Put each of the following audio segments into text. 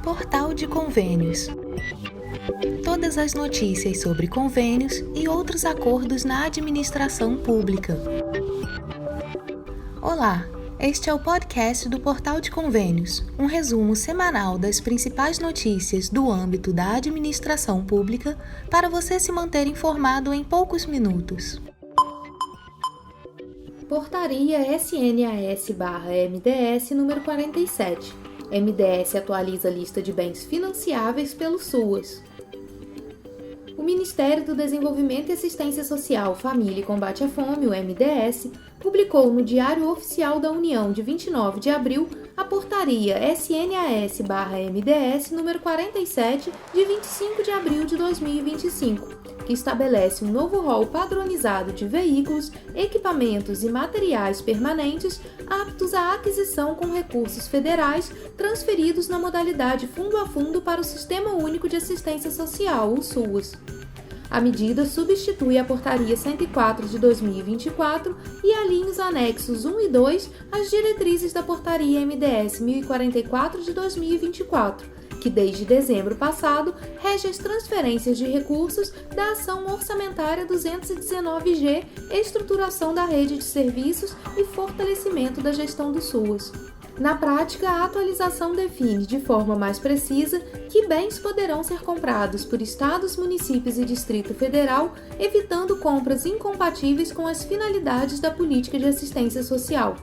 Portal de Convênios. Todas as notícias sobre convênios e outros acordos na administração pública. Olá, este é o podcast do Portal de Convênios, um resumo semanal das principais notícias do âmbito da administração pública para você se manter informado em poucos minutos. Portaria SNAS/MDS número 47. MDS atualiza a lista de bens financiáveis pelo SUAS. O Ministério do Desenvolvimento e Assistência Social, Família e Combate à Fome, o MDS, publicou no Diário Oficial da União de 29 de abril a Portaria SNAS/MDS número 47, de 25 de abril de 2025, que estabelece um novo rol padronizado de veículos, equipamentos e materiais permanentes aptos à aquisição com recursos federais transferidos na modalidade fundo a fundo para o Sistema Único de Assistência Social, o SUAS. A medida substitui a Portaria 104 de 2024 e alinha os anexos 1 e 2 às diretrizes da Portaria MDS 1044 de 2024, que desde dezembro passado rege as transferências de recursos da Ação Orçamentária 219G, estruturação da rede de serviços e fortalecimento da gestão do SUAS. Na prática, a atualização define de forma mais precisa que bens poderão ser comprados por estados, municípios e Distrito Federal, evitando compras incompatíveis com as finalidades da política de assistência social.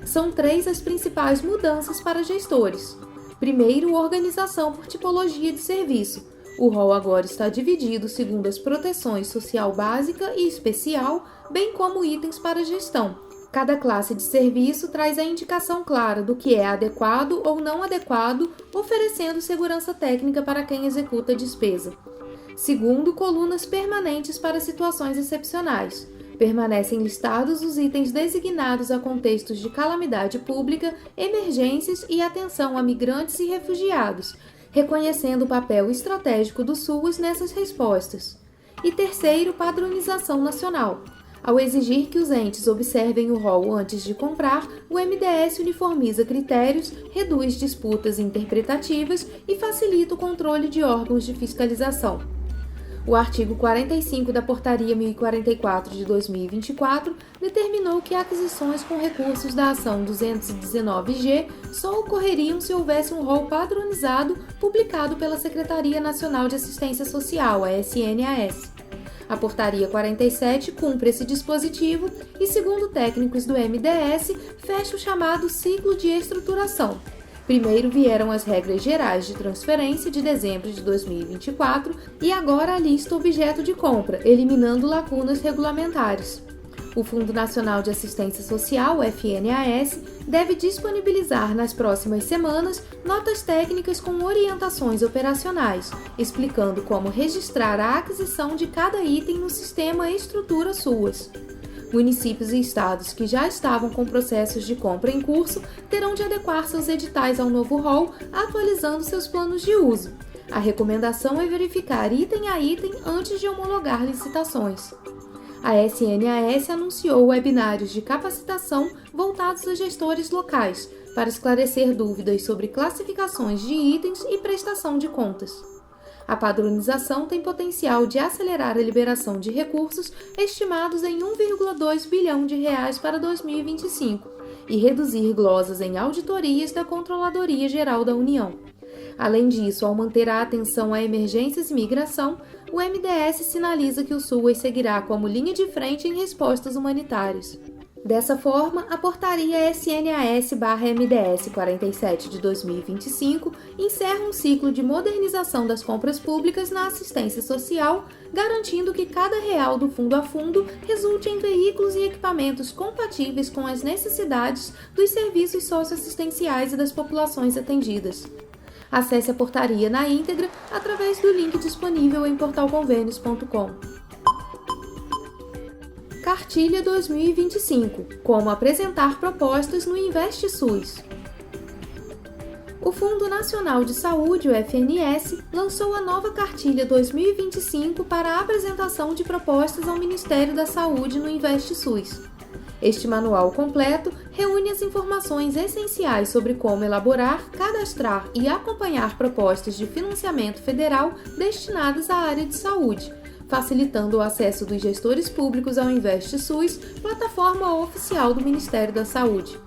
São 3 as principais mudanças para gestores. Primeiro, organização por tipologia de serviço. O rol agora está dividido segundo as proteções social básica e especial, bem como itens para gestão. Cada classe de serviço traz a indicação clara do que é adequado ou não adequado, oferecendo segurança técnica para quem executa a despesa. Segundo, colunas permanentes para situações excepcionais. Permanecem listados os itens designados a contextos de calamidade pública, emergências e atenção a migrantes e refugiados, reconhecendo o papel estratégico do SUAS nessas respostas. E terceiro, padronização nacional. Ao exigir que os entes observem o rol antes de comprar, o MDS uniformiza critérios, reduz disputas interpretativas e facilita o controle de órgãos de fiscalização. O artigo 45 da Portaria 1044 de 2024 determinou que aquisições com recursos da Ação 219G só ocorreriam se houvesse um rol padronizado publicado pela Secretaria Nacional de Assistência Social, a SNAS. A Portaria 47 cumpre esse dispositivo e, segundo técnicos do MDS, fecha o chamado ciclo de estruturação. Primeiro vieram as regras gerais de transferência de dezembro de 2024 e agora a lista objeto de compra, eliminando lacunas regulamentares. O Fundo Nacional de Assistência Social, o FNAS, deve disponibilizar nas próximas semanas notas técnicas com orientações operacionais, explicando como registrar a aquisição de cada item no sistema Estrutura SUAS. Municípios e estados que já estavam com processos de compra em curso terão de adequar seus editais ao novo rol, atualizando seus planos de uso. A recomendação é verificar item a item antes de homologar licitações. A SNAS anunciou webinários de capacitação voltados a gestores locais, para esclarecer dúvidas sobre classificações de itens e prestação de contas. A padronização tem potencial de acelerar a liberação de recursos estimados em R$1,2 bilhão para 2025 e reduzir glosas em auditorias da Controladoria Geral da União. Além disso, ao manter a atenção a emergências e migração, o MDS sinaliza que o SUAS seguirá como linha de frente em respostas humanitárias. Dessa forma, a Portaria SNAS/MDS 47 de 2025 encerra um ciclo de modernização das compras públicas na assistência social, garantindo que cada real do fundo a fundo resulte em veículos e equipamentos compatíveis com as necessidades dos serviços socioassistenciais e das populações atendidas. Acesse a portaria na íntegra através do link disponível em portalconvênios.com. Cartilha 2025 – Como apresentar propostas no InvestSUS. O Fundo Nacional de Saúde, o FNS, lançou a nova Cartilha 2025 para a apresentação de propostas ao Ministério da Saúde no InvestSUS. Este manual completo reúne as informações essenciais sobre como elaborar, cadastrar e acompanhar propostas de financiamento federal destinadas à área de saúde, facilitando o acesso dos gestores públicos ao InvestSUS, plataforma oficial do Ministério da Saúde.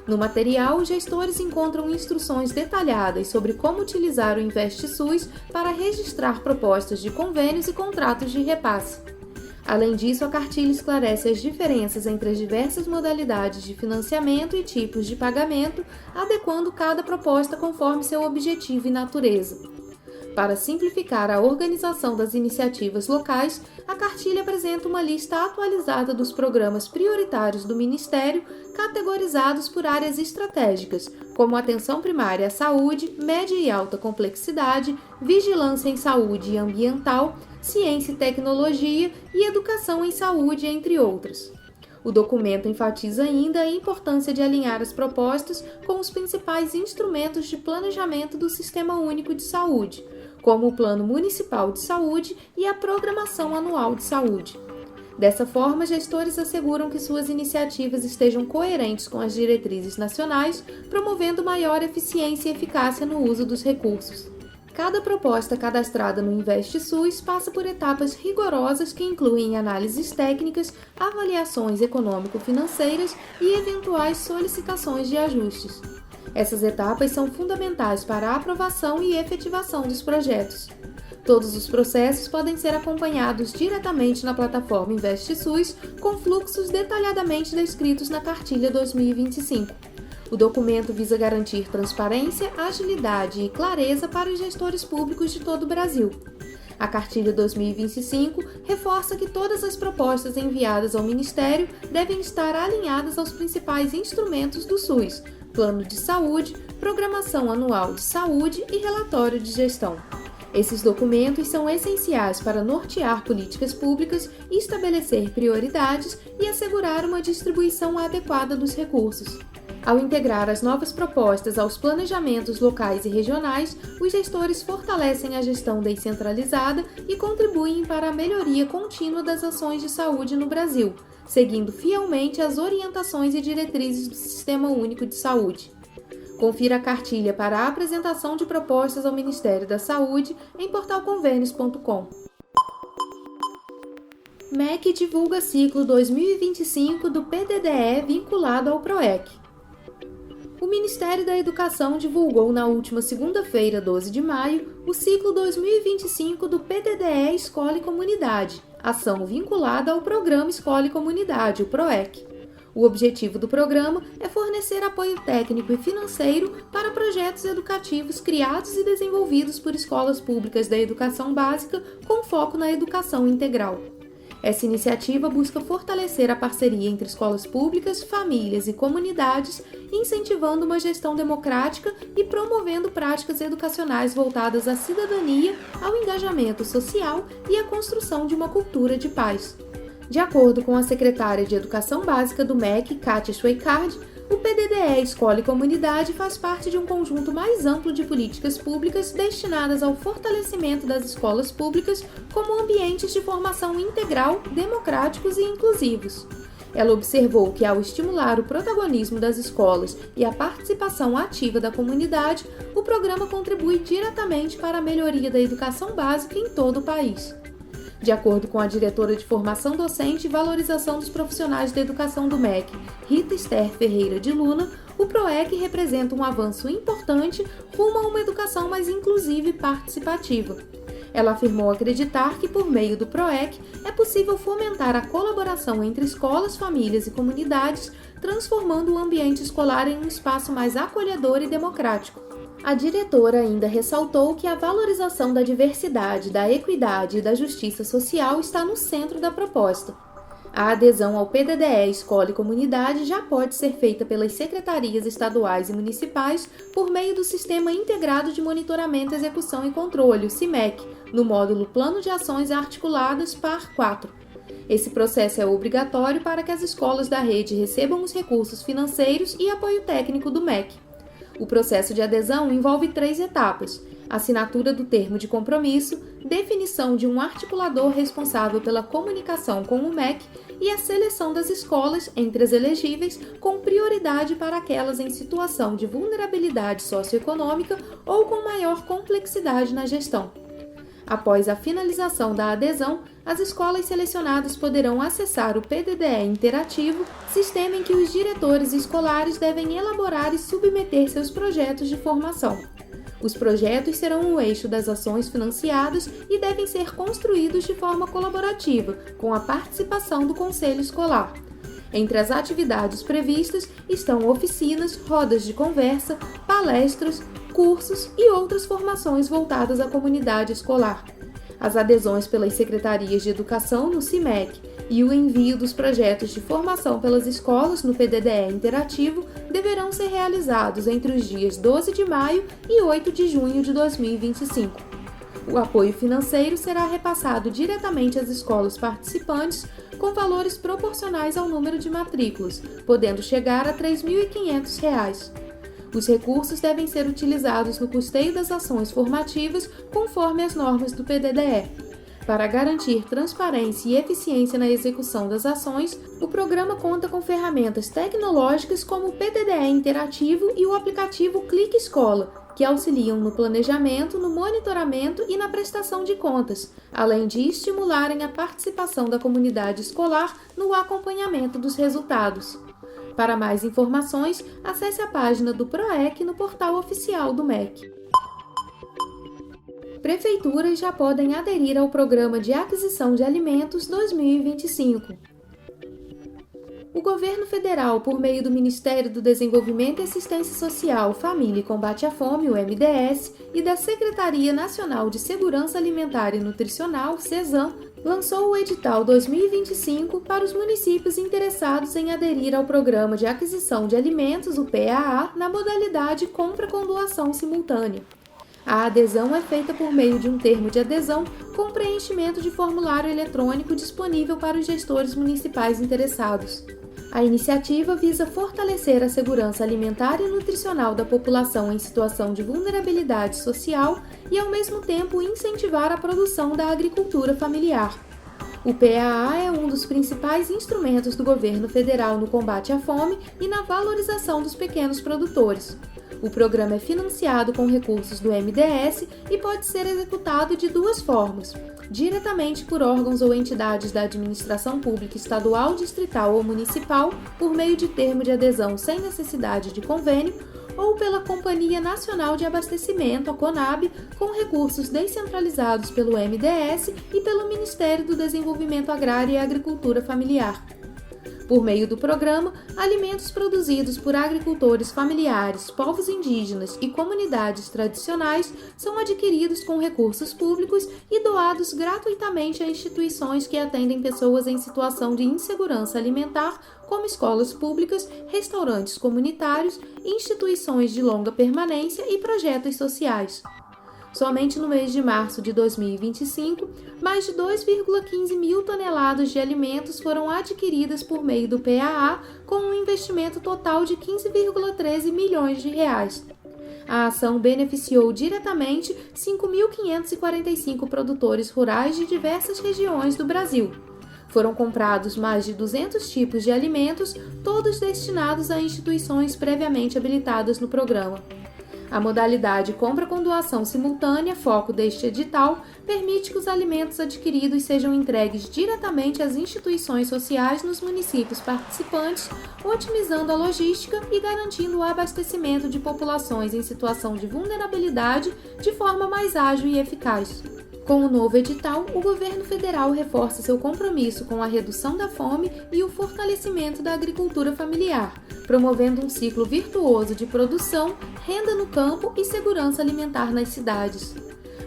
No material, os gestores encontram instruções detalhadas sobre como utilizar o InvestSUS para registrar propostas de convênios e contratos de repasse. Além disso, a cartilha esclarece as diferenças entre as diversas modalidades de financiamento e tipos de pagamento, adequando cada proposta conforme seu objetivo e natureza. Para simplificar a organização das iniciativas locais, a cartilha apresenta uma lista atualizada dos programas prioritários do Ministério, categorizados por áreas estratégicas, como atenção primária à saúde, média e alta complexidade, vigilância em saúde e ambiental, ciência e tecnologia e educação em saúde, entre outras. O documento enfatiza ainda a importância de alinhar as propostas com os principais instrumentos de planejamento do Sistema Único de Saúde, como o Plano Municipal de Saúde e a Programação Anual de Saúde. Dessa forma, gestores asseguram que suas iniciativas estejam coerentes com as diretrizes nacionais, promovendo maior eficiência e eficácia no uso dos recursos. Cada proposta cadastrada no InvestSUS passa por etapas rigorosas que incluem análises técnicas, avaliações econômico-financeiras e eventuais solicitações de ajustes. Essas etapas são fundamentais para a aprovação e efetivação dos projetos. Todos os processos podem ser acompanhados diretamente na plataforma InvestSUS, com fluxos detalhadamente descritos na Cartilha 2025. O documento visa garantir transparência, agilidade e clareza para os gestores públicos de todo o Brasil. A Cartilha 2025 reforça que todas as propostas enviadas ao Ministério devem estar alinhadas aos principais instrumentos do SUS, Plano de Saúde, Programação Anual de Saúde e Relatório de Gestão. Esses documentos são essenciais para nortear políticas públicas, estabelecer prioridades e assegurar uma distribuição adequada dos recursos. Ao integrar as novas propostas aos planejamentos locais e regionais, os gestores fortalecem a gestão descentralizada e contribuem para a melhoria contínua das ações de saúde no Brasil, seguindo fielmente as orientações e diretrizes do Sistema Único de Saúde. Confira a cartilha para a apresentação de propostas ao Ministério da Saúde em portalconvênios.com. MEC divulga ciclo 2025 do PDDE vinculado ao PROEC. O Ministério da Educação divulgou na última segunda-feira, 12 de maio, o ciclo 2025 do PDDE Escola e Comunidade, ação vinculada ao Programa Escola e Comunidade, o PROEC. O objetivo do programa é fornecer apoio técnico e financeiro para projetos educativos criados e desenvolvidos por escolas públicas da educação básica com foco na educação integral. Essa iniciativa busca fortalecer a parceria entre escolas públicas, famílias e comunidades, incentivando uma gestão democrática e promovendo práticas educacionais voltadas à cidadania, ao engajamento social e à construção de uma cultura de paz. De acordo com a secretária de Educação Básica do MEC, Kátia Schweikart, o PDDE Escola e Comunidade faz parte de um conjunto mais amplo de políticas públicas destinadas ao fortalecimento das escolas públicas como ambientes de formação integral, democráticos e inclusivos. Ela observou que, ao estimular o protagonismo das escolas e a participação ativa da comunidade, o programa contribui diretamente para a melhoria da educação básica em todo o país. De acordo com a diretora de Formação Docente e Valorização dos Profissionais da Educação do MEC, Rita Esther Ferreira de Luna, o PROEC representa um avanço importante rumo a uma educação mais inclusiva e participativa. Ela afirmou acreditar que, por meio do PROEC, é possível fomentar a colaboração entre escolas, famílias e comunidades, transformando o ambiente escolar em um espaço mais acolhedor e democrático. A diretora ainda ressaltou que a valorização da diversidade, da equidade e da justiça social está no centro da proposta. A adesão ao PDDE Escola e Comunidade já pode ser feita pelas secretarias estaduais e municipais por meio do Sistema Integrado de Monitoramento, Execução e Controle, o CIMEC, no módulo Plano de Ações Articuladas PAR 4. Esse processo é obrigatório para que as escolas da rede recebam os recursos financeiros e apoio técnico do MEC. O processo de adesão envolve 3 etapas: assinatura do termo de compromisso, definição de um articulador responsável pela comunicação com o MEC e a seleção das escolas entre as elegíveis com prioridade para aquelas em situação de vulnerabilidade socioeconômica ou com maior complexidade na gestão. Após a finalização da adesão, as escolas selecionadas poderão acessar o PDDE interativo, sistema em que os diretores escolares devem elaborar e submeter seus projetos de formação. Os projetos serão o eixo das ações financiadas e devem ser construídos de forma colaborativa, com a participação do Conselho Escolar. Entre as atividades previstas estão oficinas, rodas de conversa, palestras, cursos e outras formações voltadas à comunidade escolar. As adesões pelas secretarias de educação no CIMEC e o envio dos projetos de formação pelas escolas no PDDE interativo deverão ser realizados entre os dias 12 de maio e 8 de junho de 2025. O apoio financeiro será repassado diretamente às escolas participantes com valores proporcionais ao número de matrículas, podendo chegar a R$ 3.500. Os recursos devem ser utilizados no custeio das ações formativas conforme as normas do PDDE. Para garantir transparência e eficiência na execução das ações, o programa conta com ferramentas tecnológicas como o PDDE interativo e o aplicativo Clique Escola, que auxiliam no planejamento, no monitoramento e na prestação de contas, além de estimularem a participação da comunidade escolar no acompanhamento dos resultados. Para mais informações, acesse a página do PROEC no portal oficial do MEC. Prefeituras já podem aderir ao Programa de Aquisição de Alimentos 2025. O Governo Federal, por meio do Ministério do Desenvolvimento e Assistência Social, Família e Combate à Fome, o MDS, e da Secretaria Nacional de Segurança Alimentar e Nutricional, SESAM, lançou o edital 2025 para os municípios interessados em aderir ao Programa de Aquisição de Alimentos, o PAA, na modalidade compra com doação simultânea. A adesão é feita por meio de um termo de adesão com preenchimento de formulário eletrônico disponível para os gestores municipais interessados. A iniciativa visa fortalecer a segurança alimentar e nutricional da população em situação de vulnerabilidade social e, ao mesmo tempo, incentivar a produção da agricultura familiar. O PAA é um dos principais instrumentos do governo federal no combate à fome e na valorização dos pequenos produtores. O programa é financiado com recursos do MDS e pode ser executado de duas formas: diretamente por órgãos ou entidades da administração pública estadual, distrital ou municipal, por meio de termo de adesão sem necessidade de convênio, ou pela Companhia Nacional de Abastecimento, a CONAB, com recursos descentralizados pelo MDS e pelo Ministério do Desenvolvimento Agrário e Agricultura Familiar. Por meio do programa, alimentos produzidos por agricultores familiares, povos indígenas e comunidades tradicionais são adquiridos com recursos públicos e doados gratuitamente a instituições que atendem pessoas em situação de insegurança alimentar, como escolas públicas, restaurantes comunitários, instituições de longa permanência e projetos sociais. Somente no mês de março de 2025, mais de 2,15 mil toneladas de alimentos foram adquiridas por meio do PAA, com um investimento total de 15,13 milhões de reais. A ação beneficiou diretamente 5.545 produtores rurais de diversas regiões do Brasil. Foram comprados mais de 200 tipos de alimentos, todos destinados a instituições previamente habilitadas no programa. A modalidade compra com doação simultânea, foco deste edital, permite que os alimentos adquiridos sejam entregues diretamente às instituições sociais nos municípios participantes, otimizando a logística e garantindo o abastecimento de populações em situação de vulnerabilidade de forma mais ágil e eficaz. Com o novo edital, o governo federal reforça seu compromisso com a redução da fome e o fortalecimento da agricultura familiar, promovendo um ciclo virtuoso de produção, renda no campo e segurança alimentar nas cidades.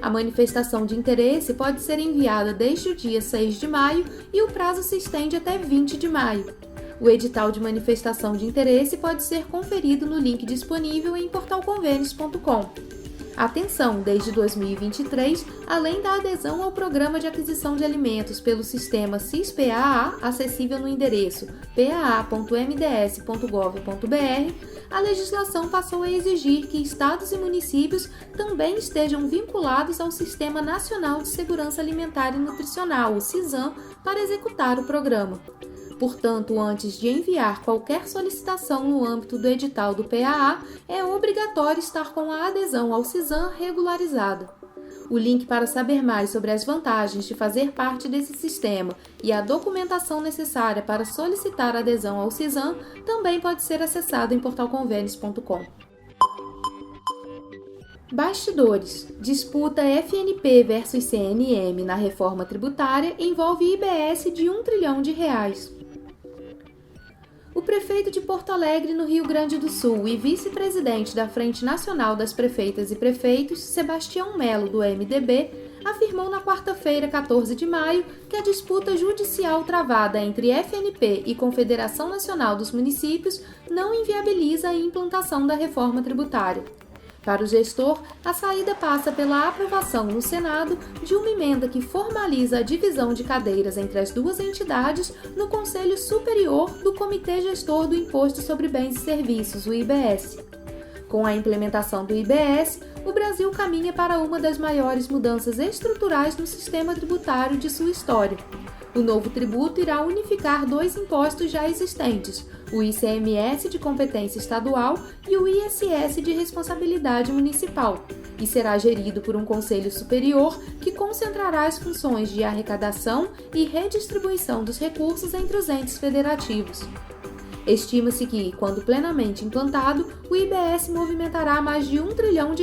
A manifestação de interesse pode ser enviada desde o dia 6 de maio e o prazo se estende até 20 de maio. O edital de manifestação de interesse pode ser conferido no link disponível em portalconvênios.com. Atenção, desde 2023, além da adesão ao Programa de Aquisição de Alimentos pelo sistema SIS-PAA, acessível no endereço paa.mds.gov.br, a legislação passou a exigir que estados e municípios também estejam vinculados ao Sistema Nacional de Segurança Alimentar e Nutricional, o SISAM, para executar o programa. Portanto, antes de enviar qualquer solicitação no âmbito do edital do PAA, é obrigatório estar com a adesão ao SISAM regularizado. O link para saber mais sobre as vantagens de fazer parte desse sistema e a documentação necessária para solicitar adesão ao SISAM também pode ser acessado em portalconvênios.com. Bastidores. Disputa FNP versus CNM na reforma tributária envolve IBS de R$1 trilhão. O prefeito de Porto Alegre, no Rio Grande do Sul, e vice-presidente da Frente Nacional das Prefeitas e Prefeitos, Sebastião Melo, do MDB, afirmou na quarta-feira, 14 de maio, que a disputa judicial travada entre FNP e Confederação Nacional dos Municípios não inviabiliza a implantação da reforma tributária. Para o gestor, a saída passa pela aprovação no Senado de uma emenda que formaliza a divisão de cadeiras entre as duas entidades no Conselho Superior do Comitê Gestor do Imposto sobre Bens e Serviços, o IBS. Com a implementação do IBS, o Brasil caminha para uma das maiores mudanças estruturais no sistema tributário de sua história. O novo tributo irá unificar dois impostos já existentes, o ICMS de competência estadual e o ISS de responsabilidade municipal, e será gerido por um conselho superior que concentrará as funções de arrecadação e redistribuição dos recursos entre os entes federativos. Estima-se que, quando plenamente implantado, o IBS movimentará mais de R$1 trilhão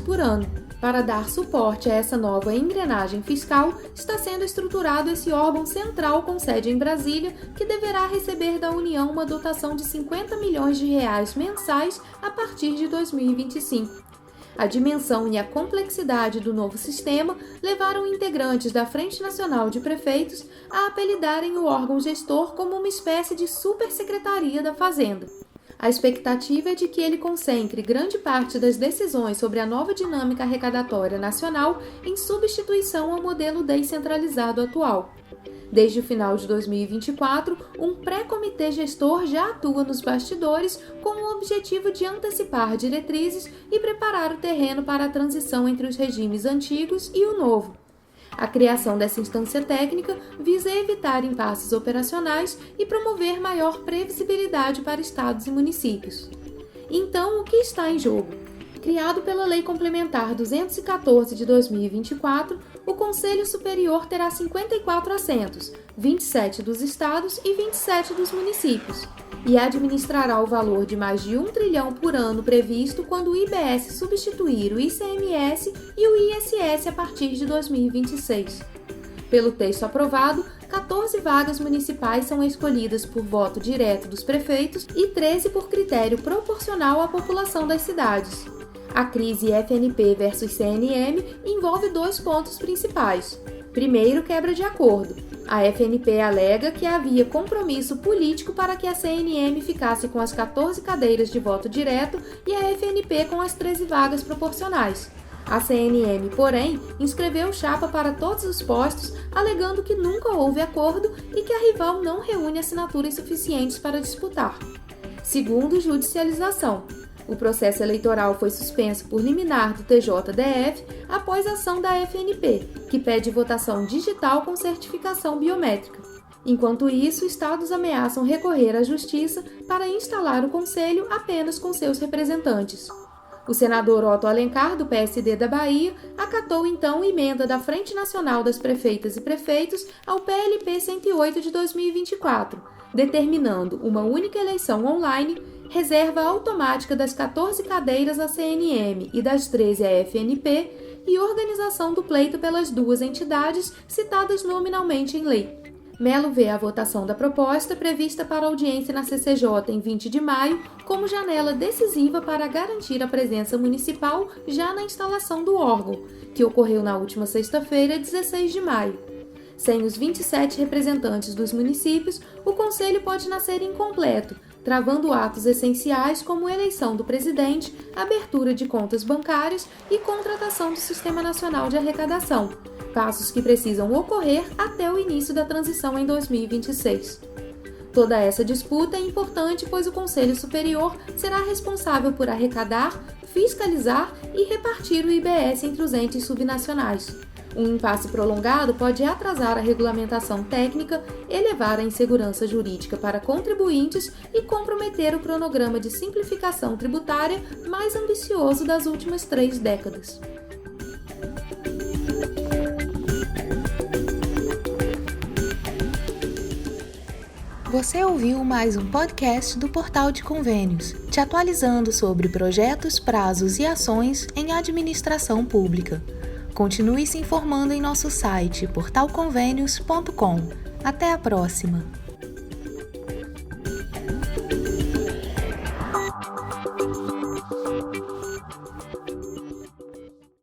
por ano. Para dar suporte a essa nova engrenagem fiscal, está sendo estruturado esse órgão central com sede em Brasília, que deverá receber da União uma dotação de R$50 milhões mensais a partir de 2025. A dimensão e a complexidade do novo sistema levaram integrantes da Frente Nacional de Prefeitos a apelidarem o órgão gestor como uma espécie de supersecretaria da Fazenda. A expectativa é de que ele concentre grande parte das decisões sobre a nova dinâmica arrecadatória nacional em substituição ao modelo descentralizado atual. Desde o final de 2024, um pré-comitê gestor já atua nos bastidores com o objetivo de antecipar diretrizes e preparar o terreno para a transição entre os regimes antigos e o novo. A criação dessa instância técnica visa evitar impasses operacionais e promover maior previsibilidade para estados e municípios. Então, o que está em jogo? Criado pela Lei Complementar 214 de 2024, o Conselho Superior terá 54 assentos, 27 dos estados e 27 dos municípios, e administrará o valor de mais de R$1 trilhão por ano previsto quando o IBS substituir o ICMS e o ISS a partir de 2026. Pelo texto aprovado, 14 vagas municipais são escolhidas por voto direto dos prefeitos e 13 por critério proporcional à população das cidades. A crise FNP versus CNM envolve dois pontos principais. Primeiro, quebra de acordo. A FNP alega que havia compromisso político para que a CNM ficasse com as 14 cadeiras de voto direto e a FNP com as 13 vagas proporcionais. A CNM, porém, inscreveu chapa para todos os postos, alegando que nunca houve acordo e que a rival não reúne assinaturas suficientes para disputar. Segundo, judicialização. O processo eleitoral foi suspenso por liminar do TJDF após a ação da FNP, que pede votação digital com certificação biométrica. Enquanto isso, estados ameaçam recorrer à Justiça para instalar o Conselho apenas com seus representantes. O senador Otto Alencar, do PSD da Bahia, acatou então emenda da Frente Nacional das Prefeitas e Prefeitos ao PLP 108 de 2024, determinando uma única eleição online, reserva automática das 14 cadeiras à CNM e das 13 à FNP e organização do pleito pelas duas entidades citadas nominalmente em lei. Melo vê a votação da proposta prevista para audiência na CCJ em 20 de maio como janela decisiva para garantir a presença municipal já na instalação do órgão, que ocorreu na última sexta-feira, 16 de maio. Sem os 27 representantes dos municípios, o Conselho pode nascer incompleto, travando atos essenciais como eleição do presidente, abertura de contas bancárias e contratação do Sistema Nacional de Arrecadação, passos que precisam ocorrer até o início da transição em 2026. Toda essa disputa é importante, pois o Conselho Superior será responsável por arrecadar, fiscalizar e repartir o IBS entre os entes subnacionais. Um impasse prolongado pode atrasar a regulamentação técnica, elevar a insegurança jurídica para contribuintes e comprometer o cronograma de simplificação tributária mais ambicioso das últimas 3 décadas. Você ouviu mais um podcast do Portal de Convênios, te atualizando sobre projetos, prazos e ações em administração pública. Continue se informando em nosso site portalconvenios.com. Até a próxima!